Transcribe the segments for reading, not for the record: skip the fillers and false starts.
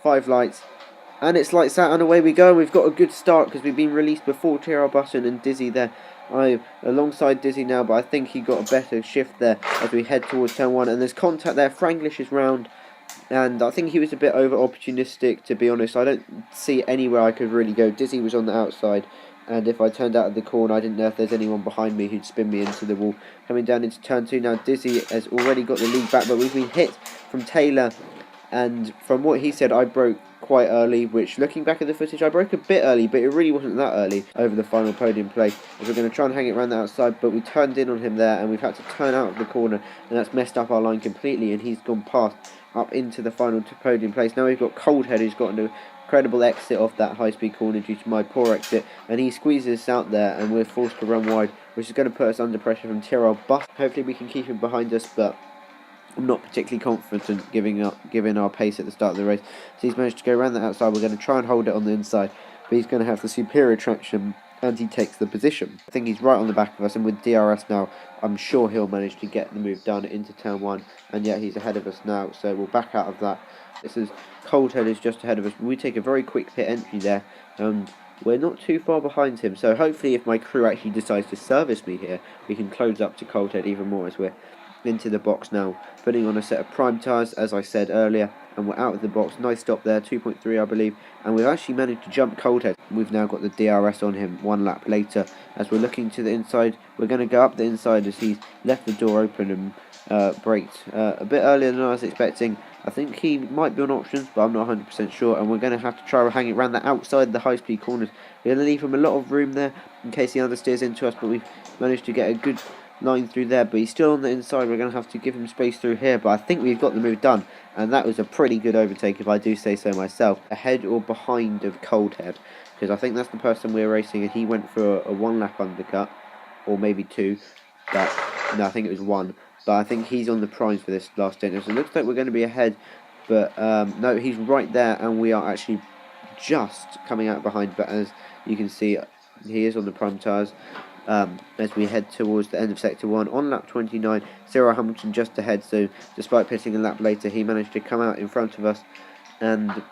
5 lights, and it's lights out and away we go. We've got a good start because we've been released before TR Button and Dizzy there. I'm alongside Dizzy now, but I think he got a better shift there as we head towards turn 1, and there's contact there. Franglish is round, and I think he was a bit over opportunistic, to be honest. I don't see anywhere I could really go. Dizzy was on the outside, and if I turned out of the corner, I didn't know if there's anyone behind me who'd spin me into the wall. Coming down into turn 2 now, Dizzy has already got the lead back, but we've been hit from Taylor, and from what he said, I broke quite early, which, looking back at the footage, I broke a bit early, but it really wasn't that early over the final podium place, as we're going to try and hang it around the outside, but we turned in on him there, and we've had to turn out of the corner, and that's messed up our line completely, and he's gone past up into the final podium place. Now we've got Coldhead, who's got an incredible exit off that high-speed corner due to my poor exit, and he squeezes us out there, and we're forced to run wide, which is going to put us under pressure from Tyrrell. But hopefully we can keep him behind us, but I'm not particularly confident given our pace at the start of the race. So he's managed to go around the outside. We're going to try and hold it on the inside, but he's going to have the superior traction, and he takes the position. I think he's right on the back of us, and with DRS now, I'm sure he'll manage to get the move done into turn 1, and yet he's ahead of us now, so we'll back out of that. This is Coldhead is just ahead of us. We take a very quick pit entry there, and we're not too far behind him, so hopefully if my crew actually decides to service me here, we can close up to Coldhead even more as we're into the box now, putting on a set of prime tyres, as I said earlier, and we're out of the box. Nice stop there, 2.3 I believe, and we've actually managed to jump Coldhead. We've now got the DRS on him 1 lap later. As we're looking to the inside, we're going to go up the inside as he's left the door open and braked a bit earlier than I was expecting. I think he might be on options, but I'm not 100% sure, and we're going to have to try and hang it around the outside of the high-speed corners. We're going to leave him a lot of room there in case he understeers into us, but we've managed to get a good line through there, but he's still on the inside. We're going to have to give him space through here, but I think we've got the move done, and that was a pretty good overtake if I do say so myself, ahead or behind of Coldhead, because I think that's the person we're racing, and he went for a 1 lap undercut, or maybe 2, but no, I think it was 1, but I think he's on the primes for this last stint, so it looks like we're going to be ahead, but no, he's right there, and we are actually just coming out behind, but as you can see, he is on the prime tyres. As we head towards the end of Sector 1 on lap 29, Cyril Hamilton just ahead, so despite pitting a lap later, he managed to come out in front of us, and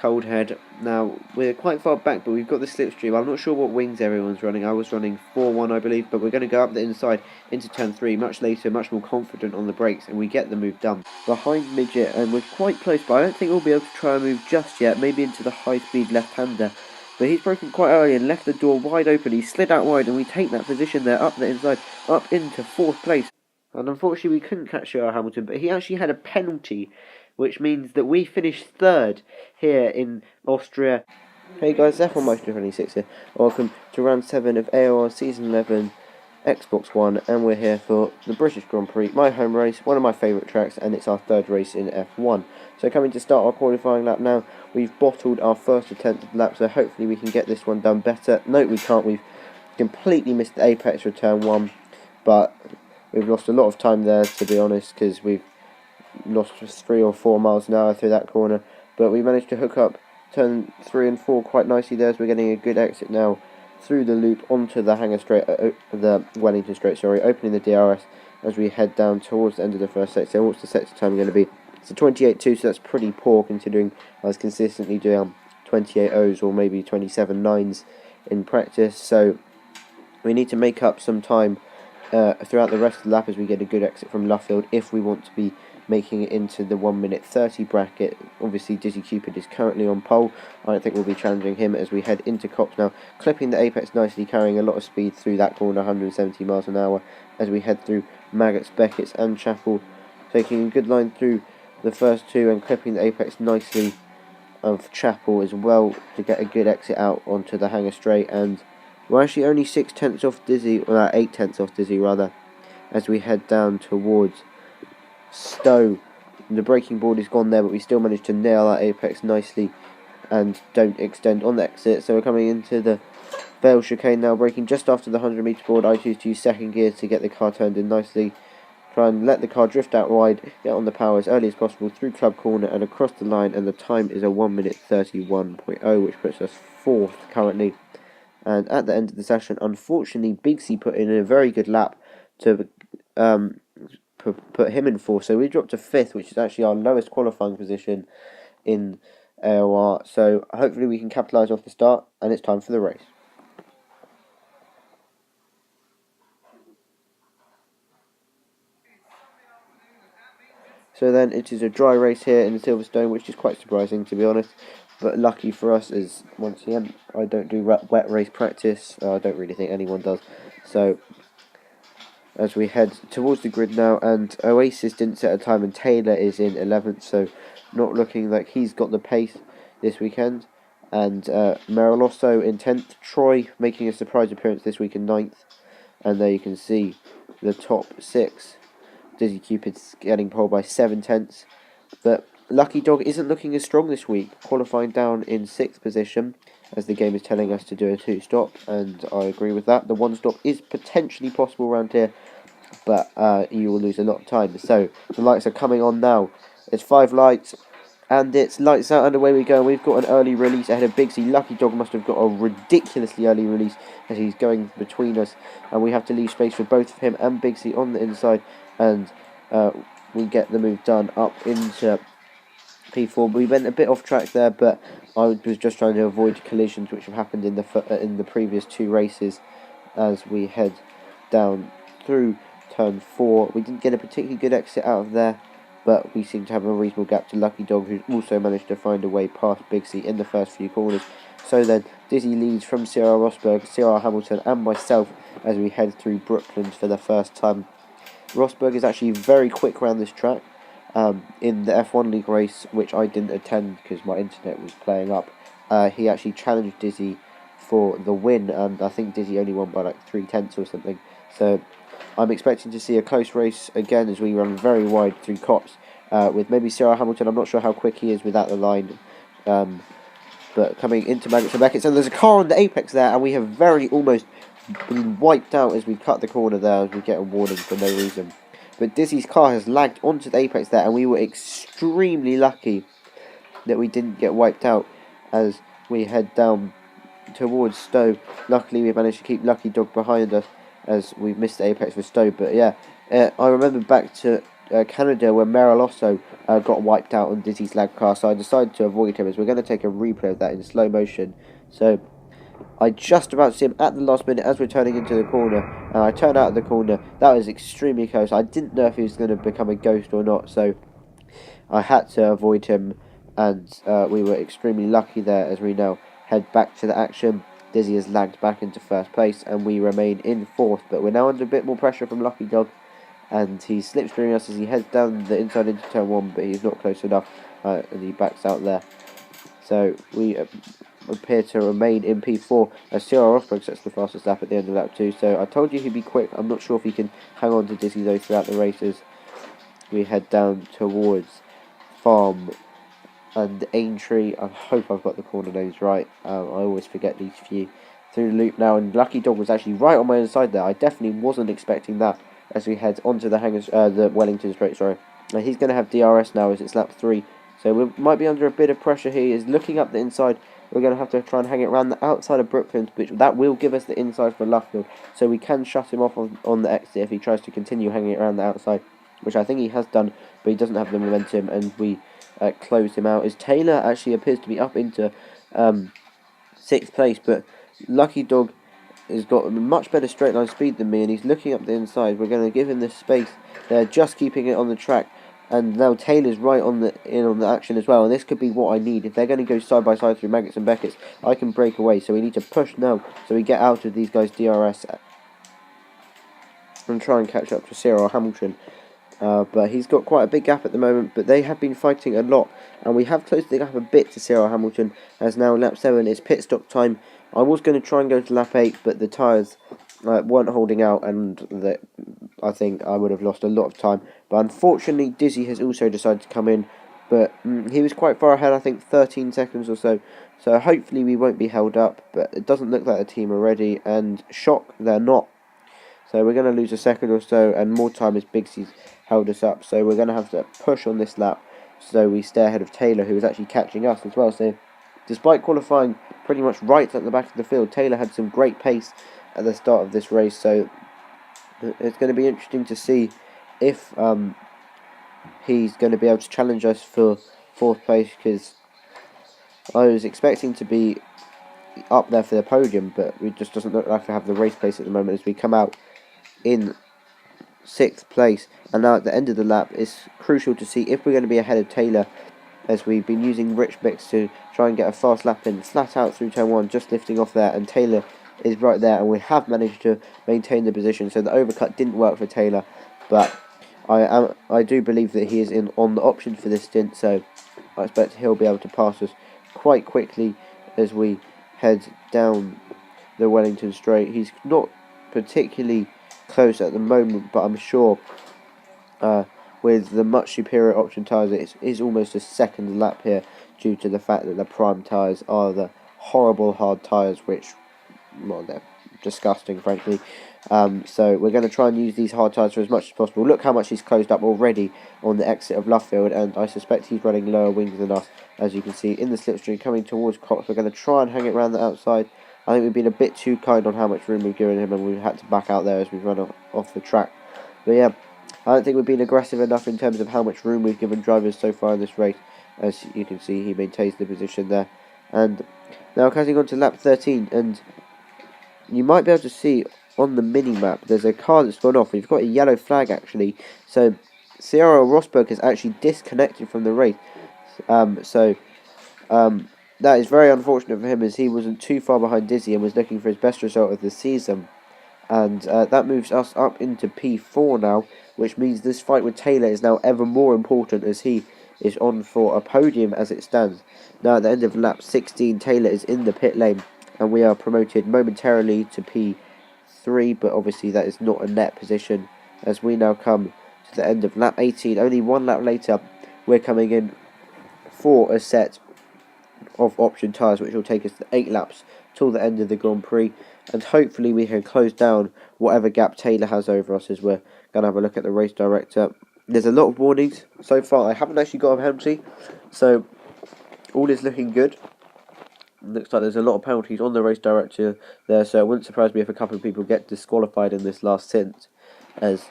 Coldhead, now we're quite far back, but we've got the slipstream. I'm not sure what wings everyone's running. I was running 4-1 I believe, but we're going to go up the inside into turn 3 much later, much more confident on the brakes, and we get the move done. Behind Midget, and we're quite close, but I don't think we'll be able to try and move just yet, maybe into the high-speed left-hander. But he's broken quite early and left the door wide open. He slid out wide, and we take that position there up the inside, up into 4th place. And unfortunately we couldn't catch Hamilton, but he actually had a penalty, which means that we finished 3rd here in Austria. Hey guys, F1 Motion 26 here. Welcome to round 7 of AOR Season 11 Xbox One, and we're here for the British Grand Prix, my home race, one of my favourite tracks, and it's our 3rd race in F1. So coming to start our qualifying lap now, we've bottled our first attempt at the lap, so hopefully we can get this one done better. No, we can't. We've completely missed the apex for turn 1, but we've lost a lot of time there, to be honest, because we've lost 3 or 4 miles an hour through that corner, but we managed to hook up turn 3 and 4 quite nicely there, as we're getting a good exit now through the loop onto the Hanger Straight, the Wellington Straight, sorry, opening the DRS as we head down towards the end of the first sector. What's the sector time going to be? It's a 28.2, so that's pretty poor considering I was consistently doing 28.0s or maybe 27.9s in practice, so we need to make up some time throughout the rest of the lap as we get a good exit from Luffield if we want to be making it into the 1 minute 30 bracket. Obviously Dizzy Cupid is currently on pole. I don't think we'll be challenging him as we head into Cops now, clipping the apex nicely, carrying a lot of speed through that corner, 170 miles an hour, as we head through Maggots, Beckett's and Chapel, taking a good line through the first 2 and clipping the apex nicely of Chapel as well to get a good exit out onto the Hanger Straight, and we're actually only 6 tenths off Dizzy, or 8 tenths off Dizzy rather, as we head down towards Stowe. The braking board is gone there, but we still managed to nail that apex nicely and don't extend on the exit. So we're coming into the Vale chicane now, braking just after the 100 metre board. I choose to use second gear to get the car turned in nicely, try and let the car drift out wide, get on the power as early as possible through club corner and across the line, and the time is a 1 minute 31.0, which puts us 4th currently. And at the end of the session, unfortunately, Bigsy put in a very good lap to put him in 4th, so we dropped to 5th, which is actually our lowest qualifying position in AOR. So hopefully we can capitalise off the start, and it's time for the race. So then it is a dry race here in Silverstone, which is quite surprising, to be honest. But lucky for us is, once again, I don't do wet race practice. I don't really think anyone does. So as we head towards the grid now, and Oasis didn't set a time, and Taylor is in 11th, so not looking like he's got the pace this weekend. And Mariloso in 10th, Troy making a surprise appearance this week in 9th. And there you can see the top 6. Dizzy Cupid's getting pole by 7/10. But Lucky Dog isn't looking as strong this week, qualifying down in 6th position, as the game is telling us to do a 2-stop, and I agree with that. The 1-stop is potentially possible around here, but you will lose a lot of time. So the lights are coming on now. It's 5 lights, and it's lights out, and away we go. We've got an early release ahead of Bigsy. Lucky Dog must have got a ridiculously early release as he's going between us, and we have to leave space for both of him and Bigsy on the inside, and we get the move done up into P4. We went a bit off track there, but I was just trying to avoid collisions which have happened in the previous 2 races as we head down through turn 4. We didn't get a particularly good exit out of there, but we seem to have a reasonable gap to Lucky Dog, who's also managed to find a way past Bigsy in the first few corners. So then Dizzy leads from Sierra Rosberg, Sierra Hamilton and myself as we head through Brooklyn for the first time. Rosberg is actually very quick around this track. In the F1 League race, which I didn't attend because my internet was playing up, he actually challenged Dizzy for the win, and I think Dizzy only won by like 3/10 or something. So I'm expecting to see a close race again as we run very wide through Cops, with maybe Sierra Hamilton. I'm not sure how quick he is without the line, but coming into Maggots and Beckett, and there's a car on the apex there, and we have very almost been wiped out as we cut the corner there, as we get a warning for no reason. But Dizzy's car has lagged onto the apex there, and we were extremely lucky that we didn't get wiped out as we head down towards Stowe. Luckily, we managed to keep Lucky Dog behind us as we missed the apex for Stowe. But yeah, I remember back to Canada where Mariloso got wiped out on Dizzy's lag car, so I decided to avoid him as we're going to take a replay of that in slow motion. So I just about see him at the last minute as we're turning into the corner, and I turn out of the corner. That was extremely close. I didn't know if he was going to become a ghost or not, so I had to avoid him, and we were extremely lucky there as we now head back to the action. Dizzy has lagged back into first place, and we remain in 4th, but we're now under a bit more pressure from Lucky Dog, and he's slipstreaming us as he heads down the inside into turn 1, but he's not close enough, and he backs out there. So we appear to remain in P4 as Sierra Rosberg sets the fastest lap at the end of lap 2. So I told you he'd be quick. I'm not sure if he can hang on to Dizzy though throughout the races. We head down towards Farm and Aintree. I hope I've got the corner names right. I always forget these few. Through the loop now, and Lucky Dog was actually right on my inside there. I definitely wasn't expecting that as we head onto the Wellington Straight. Sorry, now he's going to have DRS now as it's lap 3. So we might be under a bit of pressure here. He is looking up the inside. We're going to have to try and hang it around the outside of Brooklyn, which that will give us the inside for Luffield. So we can shut him off on the exit if he tries to continue hanging it around the outside, which I think he has done, but he doesn't have the momentum, and we close him out. As Taylor actually appears to be up into 6th place, but Lucky Dog has got a much better straight line speed than me, and he's looking up the inside. We're going to give him this space. They're just keeping it on the track. And now Taylor's right on the action as well, and this could be what I need. If they're going to go side by side through Maggots and Beckett's, I can break away. So we need to push now, so we get out of these guys' DRS and try and catch up to Cyril Hamilton. But he's got quite a big gap at the moment, but they have been fighting a lot, and we have closed the gap a bit to Cyril Hamilton, as now lap 7 is pit stop time. I was going to try and go to lap 8, but the tyres weren't holding out, and I think I would have lost a lot of time. But unfortunately, Dizzy has also decided to come in, but he was quite far ahead, I think 13 seconds or so. So hopefully we won't be held up, but it doesn't look like the team are ready, and shock, they're not. So we're going to lose a second or so, and more time as Bigsy's held us up. So we're going to have to push on this lap, so we stay ahead of Taylor, who is actually catching us as well. So despite qualifying pretty much right at the back of the field, Taylor had some great pace at the start of this race. So it's going to be interesting to see if he's going to be able to challenge us for 4th place, because I was expecting to be up there for the podium, but it just doesn't look like I have the race pace at the moment as we come out in 6th place. And now at the end of the lap, it's crucial to see if we're going to be ahead of Taylor, as we've been using rich mix to try and get a fast lap in, flat out through turn 1, just lifting off there, and Taylor is right there, and we have managed to maintain the position. So the overcut didn't work for Taylor, but I do believe that he is on the option for this stint, so I expect he'll be able to pass us quite quickly as we head down the Wellington Straight. He's not particularly close at the moment, but I'm sure with the much superior option tyres, it is almost a second lap here, due to the fact that the prime tyres are the horrible hard tyres, which, well, they're disgusting, frankly. So we're going to try and use these hard tyres for as much as possible. Look how much he's closed up already on the exit of Luffield, and I suspect he's running lower wings than us, as you can see in the slipstream coming towards Cox. We're going to try and hang it around the outside. I think we've been a bit too kind on how much room we've given him, and we've had to back out there as we've run off the track. But yeah, I don't think we've been aggressive enough in terms of how much room we've given drivers so far in this race. As you can see, he maintains the position there. And now cutting on to lap 13, and you might be able to see on the mini-map, there's a car that's gone off. We've got a yellow flag, actually. So Sierra Rosberg is actually disconnected from the race. That is very unfortunate for him, as he wasn't too far behind Dizzy and was looking for his best result of the season. And that moves us up into P4 now, which means this fight with Taylor is now ever more important, as he is on for a podium as it stands. Now at the end of lap 16, Taylor is in the pit lane, and we are promoted momentarily to P3, but obviously that is not a net position, as we now come to the end of lap 18. Only one lap later, we're coming in for a set of option tyres, which will take us to 8 laps till the end of the Grand Prix, and hopefully we can close down whatever gap Taylor has over us, as we're going to have a look at the race director. There's a lot of warnings so far. I haven't actually got a penalty, so all is looking good. Looks like there's a lot of penalties on the race director there, so it wouldn't surprise me if a couple of people get disqualified in this last stint, as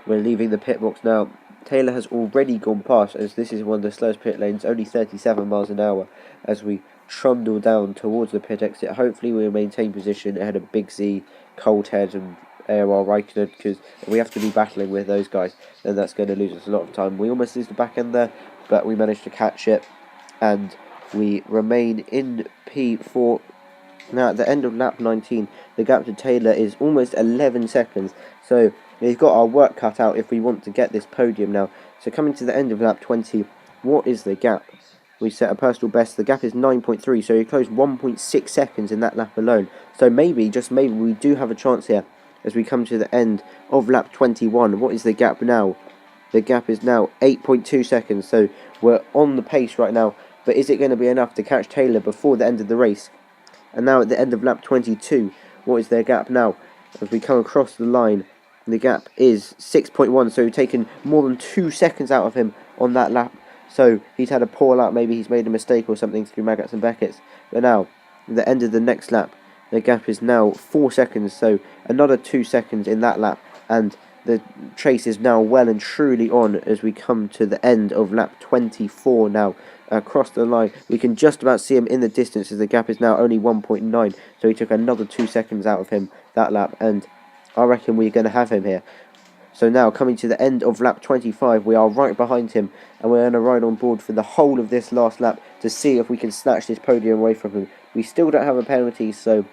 we're leaving the pit box now. Taylor has already gone past, as this is one of the slowest pit lanes, only 37 miles an hour, as we trundle down towards the pit exit. Hopefully we'll maintain position ahead of Big Z, Coldhead and AOR Raikkonen, because if we have to be battling with those guys, then that's going to lose us a lot of time. We almost lose the back end there, but we managed to catch it, and we remain in P4. Now at the end of lap 19, the gap to Taylor is almost 11 seconds, so we've got our work cut out if we want to get this podium now. So coming to the end of lap 20, what is the gap? We set a personal best. The gap is 9.3, so he closed 1.6 seconds in that lap alone. So maybe, just maybe, we do have a chance here as we come to the end of lap 21. What is the gap now? The gap is now 8.2 seconds, so we're on the pace right now. But is it going to be enough to catch Taylor before the end of the race? And now at the end of lap 22, what is their gap now? As we come across the line, the gap is 6.1, so we've taken more than 2 seconds out of him on that lap. So he's had a poor lap, maybe he's made a mistake or something through Maggots and Beckett's. But now, at the end of the next lap, the gap is now 4 seconds, so another 2 seconds in that lap, and the chase is now well and truly on as we come to the end of lap 24 now. Across the line, we can just about see him in the distance, as the gap is now only 1.9, so he took another 2 seconds out of him that lap, and I reckon we're going to have him here. So now, coming to the end of lap 25, we are right behind him, and we're going to ride on board for the whole of this last lap to see if we can snatch this podium away from him. We still don't have a penalty, so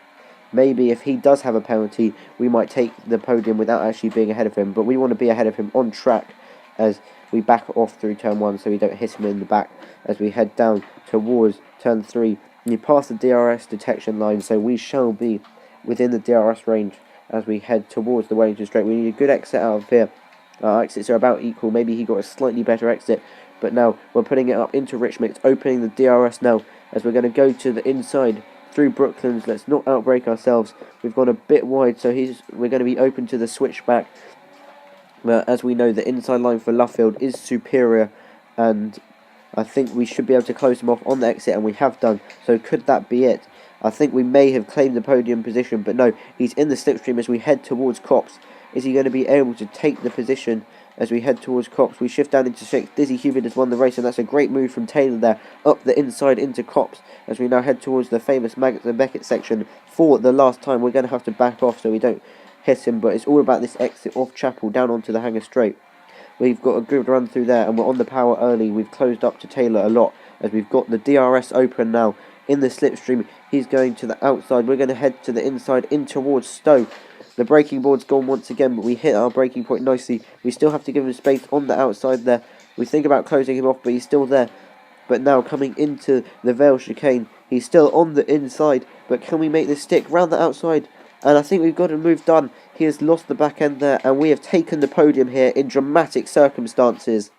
maybe if he does have a penalty, we might take the podium without actually being ahead of him. But we want to be ahead of him on track as we back off through turn 1, so we don't hit him in the back as we head down towards turn 3. We pass the DRS detection line, so we shall be within the DRS range as we head towards the Wellington Straight. We need a good exit out of here. Our exits are about equal. Maybe he got a slightly better exit, but now we're putting it up into Rich Mix, opening the DRS now as we're going to go to the inside through Brooklands. Let's not outbrake ourselves. We've gone a bit wide, so we're going to be open to the switchback. But as we know, the inside line for Luffield is superior, and I think we should be able to close him off on the exit, and we have done. So could that be it? I think we may have claimed the podium position, but no, he's in the slipstream as we head towards Copse. Is he going to be able to take the position as we head towards Copse. We shift down into 6th. Dizzy Cupid has won the race, and that's a great move from Taylor there, up the inside into Copse, as we now head towards the famous Maggots and Beckett section for the last time. We're going to have to back off so we don't hit him, but it's all about this exit off Chapel down onto the Hanger Straight. We've got a good run through there, and we're on the power early. We've closed up to Taylor a lot, as we've got the DRS open now in the slipstream. He's going to the outside. We're going to head to the inside in towards Stowe. The braking board's gone once again, but we hit our braking point nicely. We still have to give him space on the outside there. We think about closing him off, but he's still there. But now coming into the Vale chicane, he's still on the inside. But can we make this stick round the outside? And I think we've got a move done. He has lost the back end there, and we have taken the podium here in dramatic circumstances.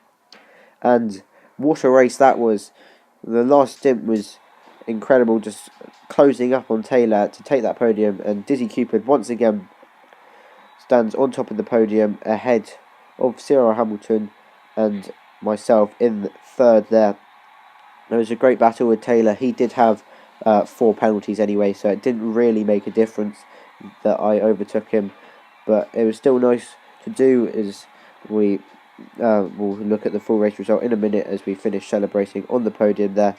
And what a race that was. The last stint was incredible, just closing up on Taylor to take that podium. And Dizzy Cupid once again stands on top of the podium ahead of Cyril Hamilton and myself in third there. It was a great battle with Taylor. He did have 4 penalties anyway, so it didn't really make a difference that I overtook him, but it was still nice to do. As we will look at the full race result in a minute as we finish celebrating on the podium there.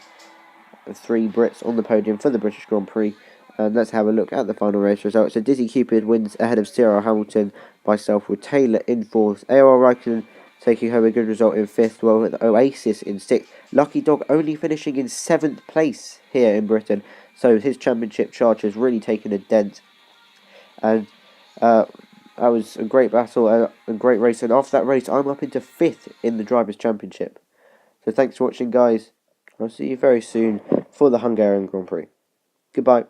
3 Brits on the podium for the British Grand Prix, and let's have a look at the final race result. So Dizzy Cupid wins ahead of Cyril Hamilton, myself with Taylor in 4th, AOR Raikkonen taking home a good result in 5th, well with Oasis in 6th, Lucky Dog only finishing in 7th place here in Britain, so his championship charge has really taken a dent. And that was a great battle, a great race, and after that race I'm up into 5th in the Drivers' Championship. So thanks for watching, guys. I'll see you very soon for the Hungarian Grand Prix. Goodbye.